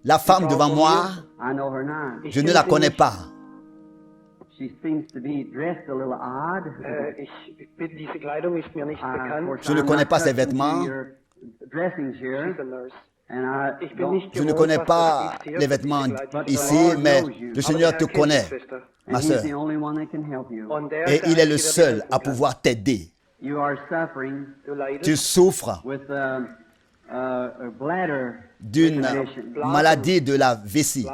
La femme devant moi, je ne la connais pas. Je ne connais pas ses vêtements. Je ne connais pas les vêtements ici, mais le Seigneur te connaît, ma sœur. Et il est le seul à pouvoir t'aider. Tu souffres d'une maladie de la vessie.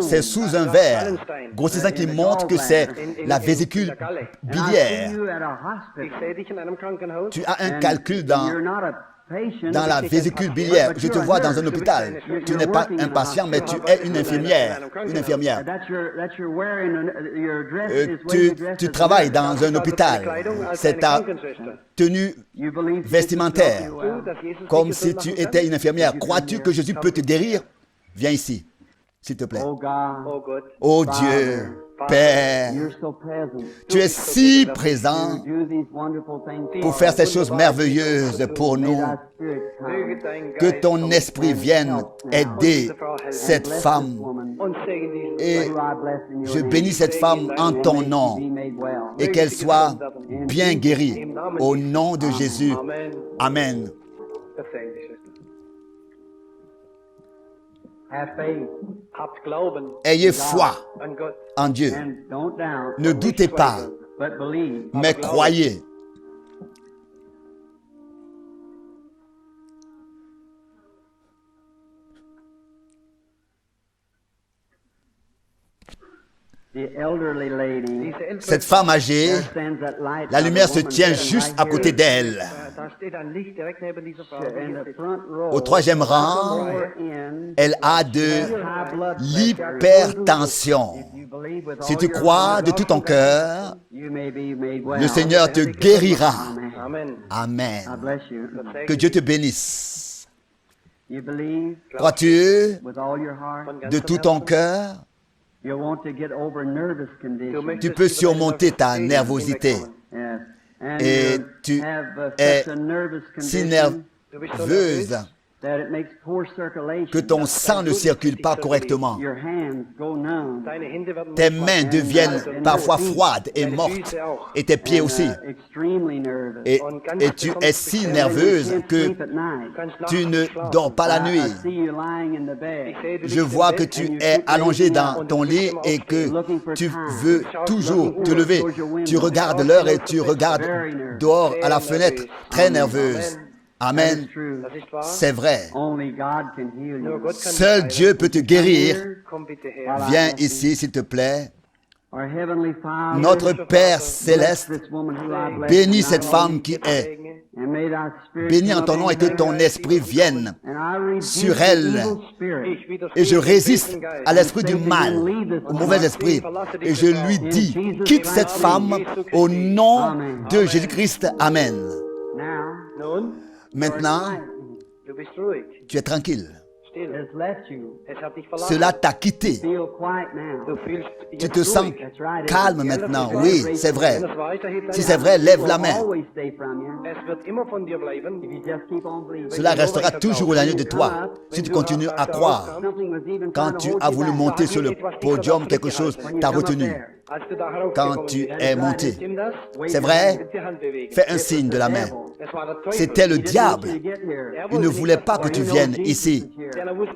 C'est sous un verre grossissant qui montre que c'est la vésicule biliaire. Tu as un calcul dans la vésicule biliaire. Je te vois dans un hôpital. Tu n'es pas un patient, mais tu es une infirmière. Une infirmière. Tu travailles dans un hôpital. C'est ta tenue vestimentaire. Comme si tu étais une infirmière. Crois-tu que Jésus peut te guérir? Viens ici, s'il te plaît. Oh Dieu, Père, tu es si présent pour faire ces choses merveilleuses pour nous. Que ton esprit vienne aider cette femme. Et je bénis cette femme en ton nom. Et qu'elle soit bien guérie. Au nom de Jésus. Amen. Ayez foi en Dieu. Ne doutez pas, mais croyez. Cette femme âgée, la lumière se tient juste à côté d'elle. Au troisième rang, elle a de l'hypertension. Si tu crois de tout ton cœur, le Seigneur te guérira. Amen. Que Dieu te bénisse. Crois-tu de tout ton cœur? Tu peux surmonter ta nervosité. Et tu es si nerveuse que ton sang ne circule pas correctement. Tes mains deviennent parfois froides et mortes, et tes pieds aussi. Et tu es si nerveuse que tu ne dors pas la nuit. Je vois que tu es allongé dans ton lit et que tu veux toujours te lever. Tu regardes l'heure et tu regardes dehors à la fenêtre, très nerveuse. Amen. C'est vrai. Seul Dieu peut te guérir. Viens ici, s'il te plaît. Notre Père céleste, bénis cette femme qui est And may thy spirit bénis come en ton nom et upon que her. ton esprit vienne And I rebuke sur the elle. evil spirit. Ich widerstehe et je dem résiste bösen Geist. à l'esprit du mal, au mauvais esprit, et je lui dis, quitte cette femme au nom de Jésus-Christ. Amen. Now, Nun, Maintenant, du bist ruhig, tu es tranquille. still. it's left you. Es hat dich verlassen. Cela t'a quitté. Feel quiet now. Du fühlst Tu jetzt te sens ruhig. That's right. calme maintenant. Oui, c'est vrai. Wenn es weitergeht, Si c'est vrai, lève la main. Always stay from you. es wird immer von dir bleiben. If you just keep on believing. Cela restera toujours au l'agneau de toi. Si tu continues à croire, Something was even quand trying to tu hold as you voulu back. monter sur le podium, quelque chose When you t'a come up retenu. there, Als du da Quand heraufgekommen tu bist, es monté, stimmt das? wave c'est your vrai, hand. Die Hand bewegen. fais un signe de la main. Es war der Teufel. C'était le He didn't want diable. you to get here. Il ne voulait pas que tu viennes ici,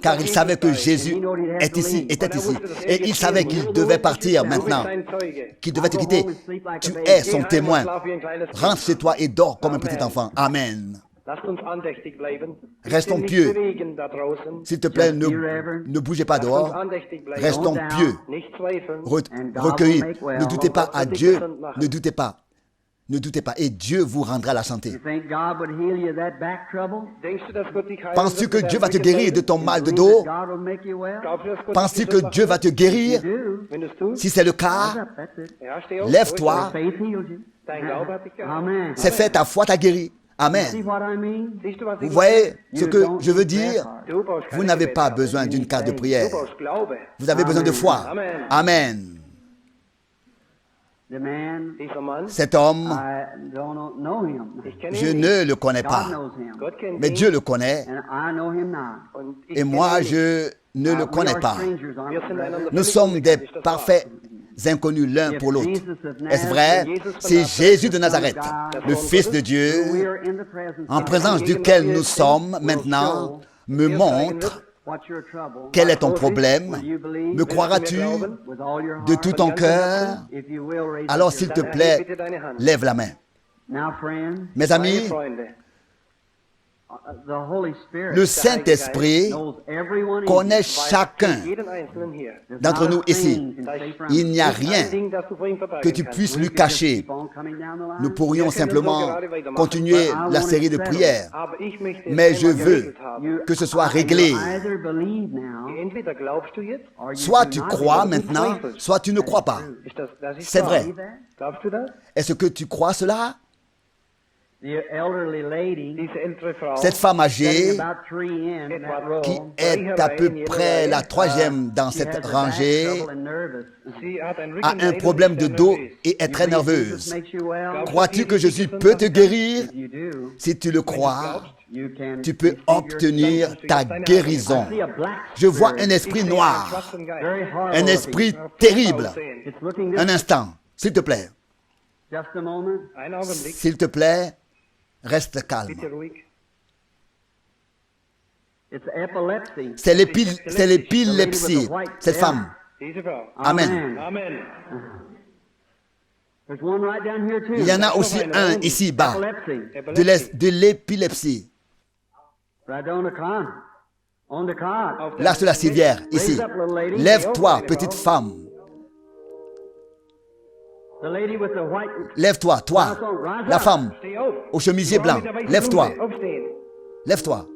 car il savait que Jésus est ici, était ici. Et il savait qu'il devait partir maintenant, Sein Zeuge. qu'il devait te quitter. Tu es son témoin. Rentre chez toi et dors comme un petit enfant. Amen. Lasst uns andächtig bleiben. Restons Bitte pieux. nicht bewegen da draußen. S'il te plaît, ne bougez pas Lasst uns dehors. andächtig bleiben. Restons pieux, Nicht zweifeln. recueillis. Ne doutez pas à Dieu. Ne doutez pas. Ne doutez pas. Et Dieu vous rendra la santé. You think God would heal you of that back trouble? Denkst du, dass Gott dich heilen Penses-tu wird que mit Dieu deinem va te guérir de ton mal de Believe dos? that God will make you well? Glaubst du, dass Gott Penses-tu dich que gesund Dieu va macht? te guérir? Do. Wenn du es tust, Si c'est le Rise cas, up, that's it. ja, steh auf. lève-toi. Faith heals you. Dein Glaube hat dich geheilt. Amen. C'est fait, ta foi t'a guéri. See Amen. what I mean? Siehst du, was Vous ich voyez ce You que don't je veux need prayer dire? card. Du brauchst Vous keine n'avez pas Gebetskarte. besoin d'une carte de Du prière. brauchst Glaube. Vous avez besoin de foi. Amen. Amen. The man, Dieser Mann, Cet homme, I don't know him. ich kenne je ihn ne le connais God pas. knows him. Gott kennt Mais ihn. Dieu le connaît. And I know him not. Und ich Et kenne moi, ihn nicht. je ne le We connais are pas. strangers, aren't Wir we, sind brother? einander Nous völlig sommes des unbekannt, ist das wahr? parfaits inconnus l'un pour l'autre. Est-ce vrai? C'est Jésus de Nazareth, le Fils de Dieu, We are in the presence en of présence duquel nous sommes maintenant, me montre what's your trouble. quel est ton problème. Will you believe Me croiras-tu with all your de heart? tout ton cœur? If you will, raise up Alors your s'il te hand. plaît, lève la main. Now, friend, Mes Meine amis, Freunde, the Holy Spirit le Saint-Esprit knows everyone in connaît weiß chacun jeden Einzelnen hier. There's d'entre not a nous ici. thing can stay from Il n'y a Ein rien Ding, das du vor ihm verbergen que tu kannst. puisses We lui could just cacher. keep on coming down the line. Nous pourrions simplement continuer la série de prières, Aber ich möchte es mais je einmal veux geregelt haben. You que ce soit réglé. either believe now, Entweder glaubst du jetzt, or you Soit do tu not crois believe. maintenant, soit tu ne crois pas. das ist C'est wahr. vrai. Believe that? Glaubst du das? Est-ce que tu crois cela? The elderly lady, Diese ältere Frau, Cette femme âgée getting about 3 in that row, qui est à peu près la troisième dans she cette has a back rangée trouble and nervous. sie hat ein a un problème de dos et est très You believe Jesus nerveuse. makes you well? Crois-tu que Jésus peut te guérir? If you do, Si tu le crois, you can tu peux receive your obtenir ta I guérison. see a black Je vois spirit. un esprit noir, Very horrible un esprit terrible. It's looking this Un instant, s'il te plaît, just a moment. Ein Augenblick, s'il te plaît, reste calme. bitte ruhig. It's epilepsy. C'est l'épilepsie, cette femme. Diese Frau. Amen. Amen. There's one right down here too. Il y en a aussi un ici-bas, Epilepsy. de l'épilepsie. Right on the cot. On the cot. Là sur la civière, ici. Lève-toi, petite femme. The lady with the white. Lève-toi, toi, la femme Steh auf. au chemisier blanc. Lève-toi, Aufstehen. lève-toi.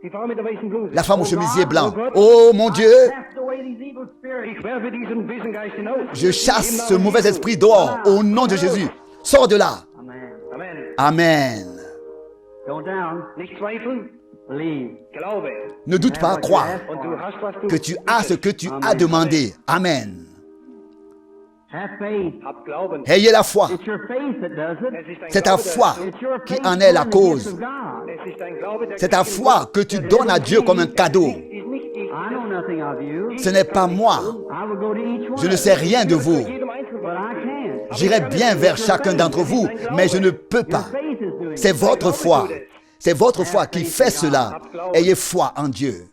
Die Frau mit der weißen Bluse. La femme au chemisier blanc. Oh mon Dieu, Cast away these evil spirits. Ich werfe diesen bösen Geist hinaus. je chasse ce mauvais esprit dehors au nom de Jésus. Sors de là. Amen. Amen. Amen. Don't down. Nicht zweifeln, Believe. glaube. Ne doute pas, crois Und du hast, was du que tu as ce que tu as demandé. Amen. Have faith. Hab Glauben. Ayez la foi. It's your faith that does it. Es ist ein C'est ta Glaube, foi It's your qui faith en est la in the gifts cause. of God. Es ist ein Glaube, der C'est ta foi que tu donnes à Dieu comme un cadeau. ist nicht ich. I know nothing of you. Ce n'est pas moi. I will go to each one. Je ne sais rien de vous. Jedem Einzelnen. But I can. J'irai bien vers chacun d'entre vous, mais je ne peux Your pas. faith is doing C'est it. votre foi. C'est votre foi qui fait cela. Ayez foi en Dieu.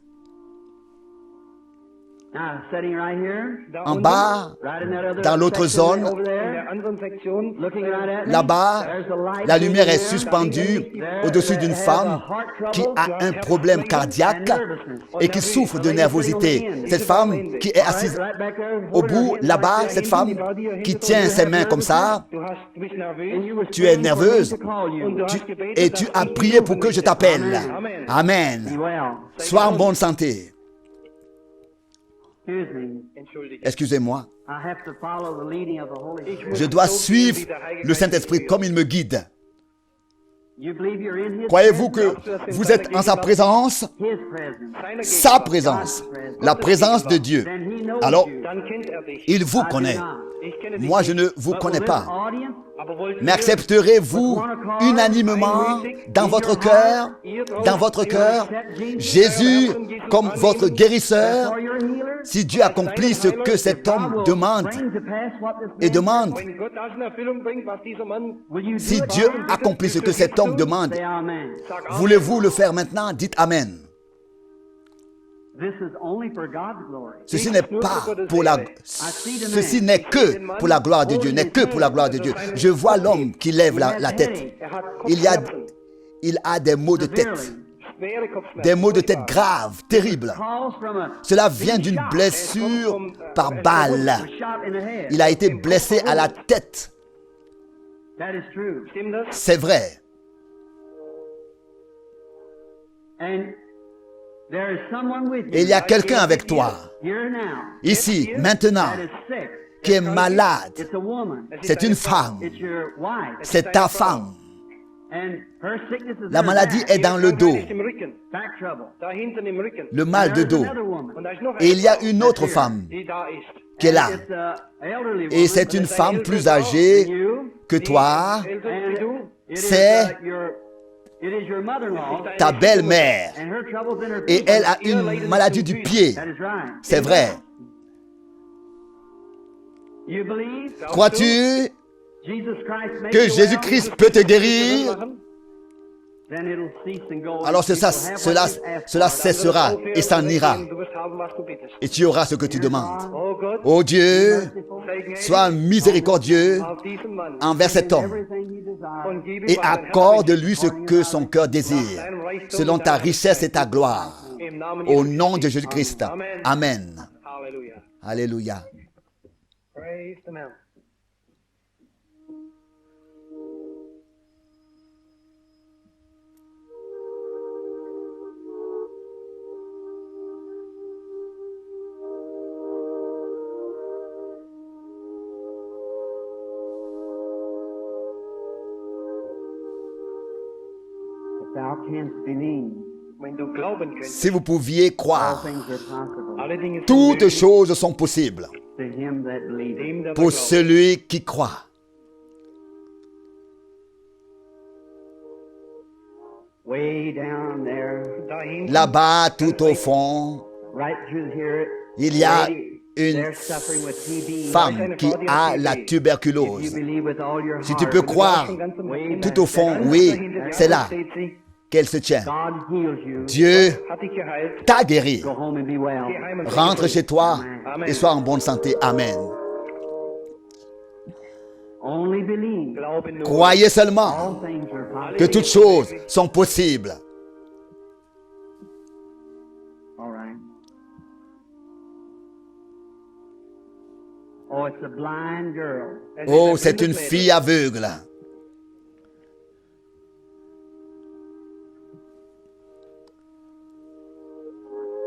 Now, sitting right here, Da en unten, bas, right in that other dans l'autre section zone, over in there, der anderen Sektion, looking right at me, là-bas, there's a light la lumière est there. suspendue There au-dessus that d'une has a femme heart qui trouble a un problème cardiaque and nervousness. et qui souffre de nervosité. Cette femme qui est assise Right back there, au hold her bout, hand là-bas, like that. cette femme qui tient ses mains comme ça, du bist nervös And you were tu es praying for me nerveuse to call you. und du tu- hast gebetet, et dass tu ich as dich prié rufen pour que je möchte. t'appelle. Amen. Be Amen. well. Sois en bonne santé. Excuse me. Entschuldige. Excusez-moi. I have to follow the leading of the Holy Spirit. Je dois suivre le Saint-Esprit comme il me guide. You believe you're in His Croyez-vous presence? que vous êtes en sa présence? His presence. Sa présence. La présence de Dieu. Then He knows Alors, you. Dann kennt dich. il vous I do connaît. not. Ich kenne dich Moi, nicht. je ne vous But connais will pas. this audience Aber wollt Mais ihr accepterez-vous unanimement dans votre cœur, Jésus comme votre guérisseur, for your healer? si Dieu accomplit ce que cet homme demande Bring to pass what this et man demande, wenn Gott das in Erfüllung bringt, was dieser Mann Will you si do it Dieu now? accomplit ce que cet homme demande, Say amen. sagt, voulez-vous le faire maintenant? Dites Amen. This is only for God's glory. Ceci n'est pas pour la, ceci n'est que pour la gloire de Dieu, n'est que pour la gloire de Dieu. Je vois l'homme qui lève la tête. er hat Il a des maux de tête, schwere Kopfschmerzen. des maux de tête graves, terribles. Calls from a Cela vient d'une blessure par balle. shot in the head. Il a été blessé à la tête. That is true. Stimmt das? C'est vrai. And there is someone with Et you il y a quelqu'un avec toi, here now ici, maintenant, that is sick. qui est malade. It's a woman. C'est une femme. It's your wife. C'est ta femme. And her sickness is La in her maladie back. est dans le dos, Ist im Rücken. Back trouble. Da hinten im Rücken. le mal de There's dos. another woman. Und da ist noch Et il y a eine une autre femme die da ist. qui est là. It's a elderly Et woman, c'est but une it's femme plus âgée que toi, Älter wie du. it is, c'est it is your mother-in-law, ta belle-mère. and her trouble's in her Et feet. elle a une maladie du pied. That is right. C'est vrai. You believe Crois-tu Jesus Christ made que you well? Jésus-Christ peut te guérir? Then it'll cease and go. Alors You cela will have what you've asked cela for. cessera et s'en ira. Du wirst haben, was du bittest. Et tu auras ce que tu demandes. Oh Gott, Ô Dieu, sei gnädig sois miséricordieux auf diesen Mann envers cet homme Everything he desires. und gib ihm et was sein Herz accorde-lui ce que son cœur désire, selon ta richesse et ta gloire. wünscht. Im Namen Au Jesu nom de Christi. Jésus-Christ. Amen. Amen. Halleluja. Alléluia. Praise the man. If thou canst believe, Wenn du glauben könntest, Si vous pouviez all croire, things are possible alle Dinge sind toutes möglich choses sont possibles to him that believeth. dem, der pour glaubt. celui qui croit. Way down there, Da hinten, Là-bas, tout au fond, right through here, il y a lady, une they're suffering with TB. femme qui a la You tuberculose. believe with all your Si tu heart. peux croire von ganzem Way Herzen. tout au fond, oui, c'est là Steht sie, qu'elle se tient. God heals you. Dieu hat dich geheilt. t'a guéri. Go home and be well. Geh heim und sei Rentre gesund. chez toi Amen. et sois en bonne santé. Amen. Only believe. Glaube nur. Croyez seulement All things are possible. que toutes choses sont possibles. All right. Oh, it's a blind girl. Es ist Oh, ein c'est une blindes fille aveugle.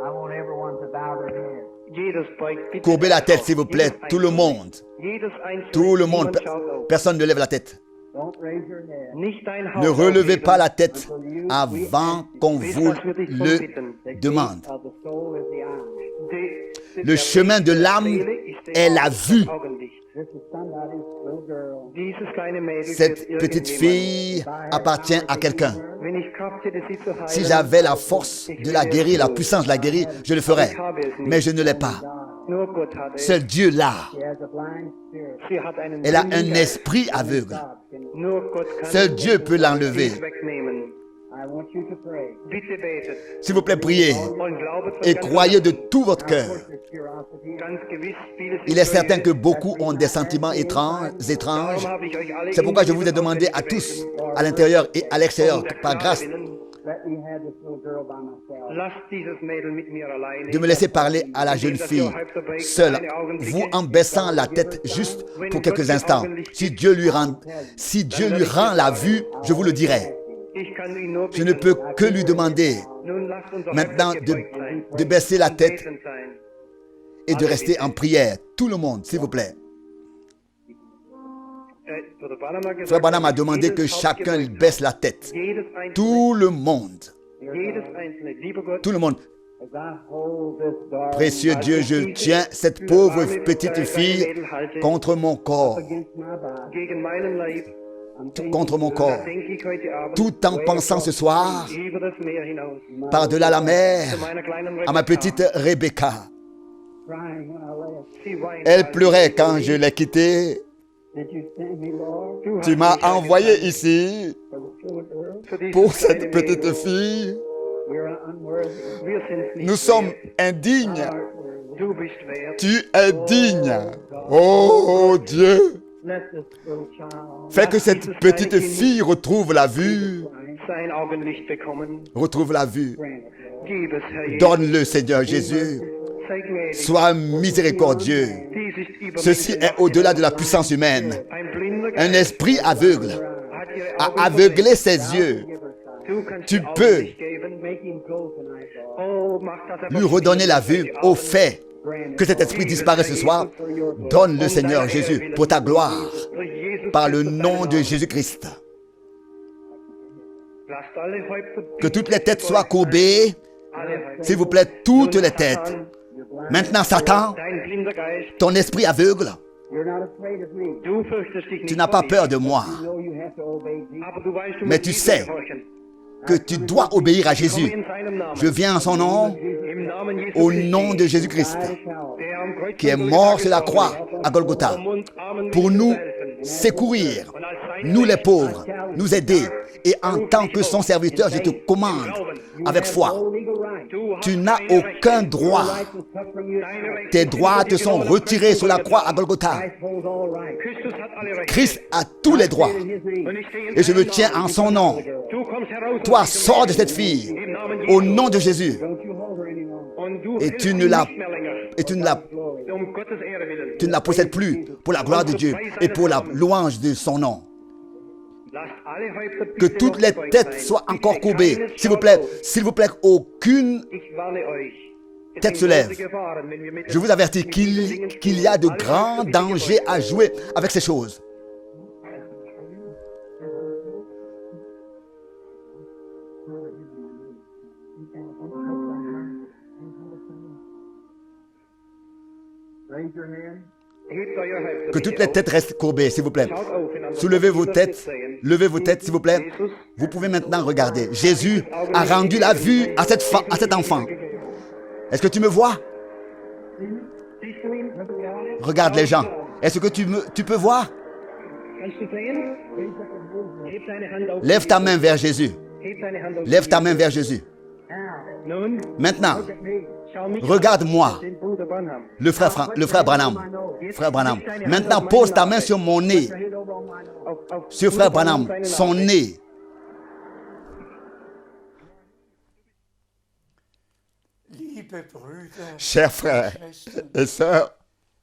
I want everyone to bow their head. Mädchen. Jedes beugt bitte Courbez la tête, s'il vous plaît, Jedes tout le Einzelne. monde. Jedes Einzelne. Tout le monde. Niemand schaut auf. Personne ne lève la tête. Don't raise your head. Nicht dein Haupt Ne relevez aufheben, pas la tête avant qu'on vous le demande. Of the soul is the eye. Le chemin de l'âme est la vue. This is somebody's little girl. Dieses kleine Mädel Cette wird petite irgendjemand. fille appartient à quelqu'un. Wenn ich Kraft hätte, sie zu heilen, Si j'avais la force de la guérir, la puissance de la guérir, je le ferais. Mais je ne l'ai pas. nur Gott hat es. Seul Dieu l'a. She has a blind spirit. Sie hat einen Elle a blinden un Geist. esprit aveugle. God can Nur Gott kann Seul Dieu peut l'enlever. dies wegnehmen. I want you to pray. Bitte betet S'il vous plaît, priez und glaubet von et ganzem croyez de tout votre cœur. There's curiosity. Ganz gewiss, viele Il sind est certain que neugierig. beaucoup ont des sentiments étranges. Darum habe ich euch alle C'est pourquoi je vous ai inklusive demandé à gebeten, tous, à l'intérieur et à l'extérieur, um der par grâce, Knabinnen, Let me have this little girl by myself. lasst dieses Mädel mit mir alleine. de me laisser parler à la jeune fille, seule, vous en baissant la tête juste pour quelques instants. Si Dieu lui rend la vue, je vous le dirai. Ich kann ihn nur Je ne bitten, peux que lui demander nun lasst unser maintenant Herz gebeugt sein, de baisser la tête anwesend sein. et de rester en prière. Tout le monde, s'il vous plaît. Bruder Branham hat gesagt, Frère Branham a dass demandé jedes que Haupt chacun gebeugt baisse la tête. Jedes einzelne, Tout le monde. jedes einzelne. Lieber Gott, Tout le monde. As I hold this darling Précieux Dieu, je tiens cette pauvre petite fille contre mon corps, against my body, gegen meinen Leib, I'm thinking contre mon corps, denke ich heute Abend tout en pensant ce soir über das Meer hinaus par-delà la mer zu meiner kleinen à ma Rebecca. petite Rebecca. crying when I left. Sie weint, Elle pleurait quand je l'ai quittée. Did you send me, Lord, Du Tu hast m'as mich envoyé eingesandt ici for the little girl? für dieses pour kleine cette petite Mädel. fille. We're unworthy. Wir sind nicht Nous sommes wert. indignes. Aren't worthy. Du bist wert. Tu es digne. Oh Dieu, Let this little child fais que cette petite fille retrouve la vue. Sein Augenlicht bekommen. Retrouve la vue. grant it, Lord. Gib es, Herr Jesus. Donne-le, Seigneur Jésus. Sei gnädig. Sois miséricordieux. Dies ist über Ceci est au-delà de la puissance humaine. Ein blinder Un Geist esprit aveugle hat ihre a Augen aveuglé verdeckt. ses yeux. Du kannst Tu ihr peux Augenlicht geben. Make him go tonight, Lord. Oh, mach das Lui redonner la vue au fait que cet esprit disparaît ce soir. Donne-le, Seigneur Jésus, pour ta gloire, par le nom de Jésus-Christ. Que toutes les têtes soient courbées. S'il vous plaît, toutes les têtes. Maintenant, Satan, ton esprit aveugle, You're not afraid of me. tu n'as pas peur de moi, You know you have to obey Jesus. mais tu sais que tu dois obéir à Jésus. Je viens en son nom, au nom de Jésus-Christ, qui est mort sur la croix à Golgotha, pour nous secourir, nous les pauvres, nous aider. Et en tant que son serviteur, je te commande avec foi. No legal right. Tu n'as aucun droit. Rights was cut from you. Tes droits te sont retirés sur la croix à Golgotha. Christ holds all rights. Christ a tous les droits. In his name. Et je me tiens en son nom. Toi, sors de cette fille au nom de Jésus. Don't you hold her any longer. Et tu ne la possèdes plus pour la gloire de Dieu et pour la louange de son nom. Que toutes les têtes soient encore courbées. S'il vous plaît, aucune tête se lève. Je vous avertis qu'il y a de grands dangers à jouer avec ces choses. Raise your hand. Que toutes les têtes restent courbées, s'il vous plaît. Soulevez vos têtes. Levez vos têtes, s'il vous plaît. Vous pouvez maintenant regarder. Jésus a rendu la vue à cet enfant. Est-ce que tu me vois? Regarde les gens. Est-ce que tu peux voir? Lève ta main vers Jésus. Lève ta main vers Jésus. Maintenant, regarde-moi, le frère Branham. Frère Branham. Maintenant, pose ta main sur mon nez. Sur frère Branham, son nez. Liebe Brüder, Chers frères et sœurs,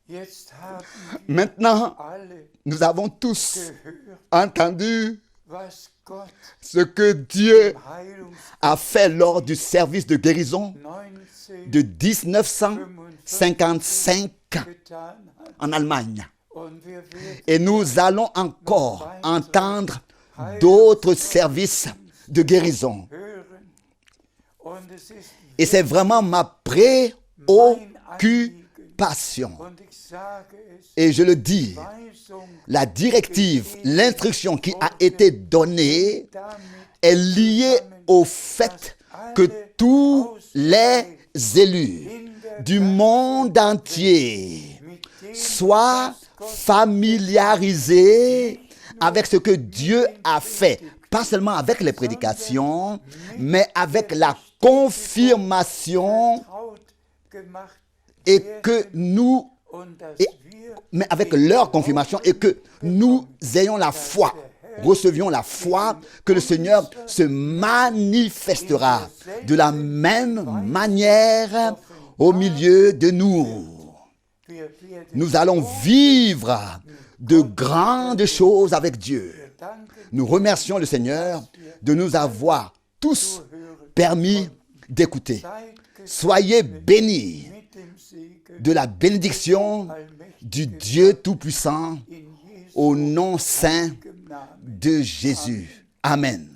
jetzt haben wir maintenant, alle nous avons tous gehört, entendu was Gott ce que Dieu im Heilungs a fait lors du service de guérison 19 de 1955 getan hat. en Allemagne. Und wir werden Et nous allons encore entendre d'autres services de guérison. hören. Und es ist Et c'est vraiment ma préoccupation. und ich sage es, Et je le dis, Weisung la directive, l'instruction qui a été donnée damit est liée au fait que tous les élus du monde entier mit dem soient familiarisés avec ce que Dieu a fait pas seulement avec les prédications, mais avec la confirmation traut gemacht et que nous, und dass et- wir mais avec leur confirmation et que nous ayons la foi, recevions la foi que le Seigneur se manifestera de la même manière au milieu de nous. wir werden Nous allons vivre de grandes choses avec Dieu. danken, Nous remercions le Seigneur de nous avoir tous permis d'écouter. seid Soyez bénis mit dem Segen de la bénédiction du Dieu Tout-Puissant in Jesu au nom saint Namen. de Jésus. Amen.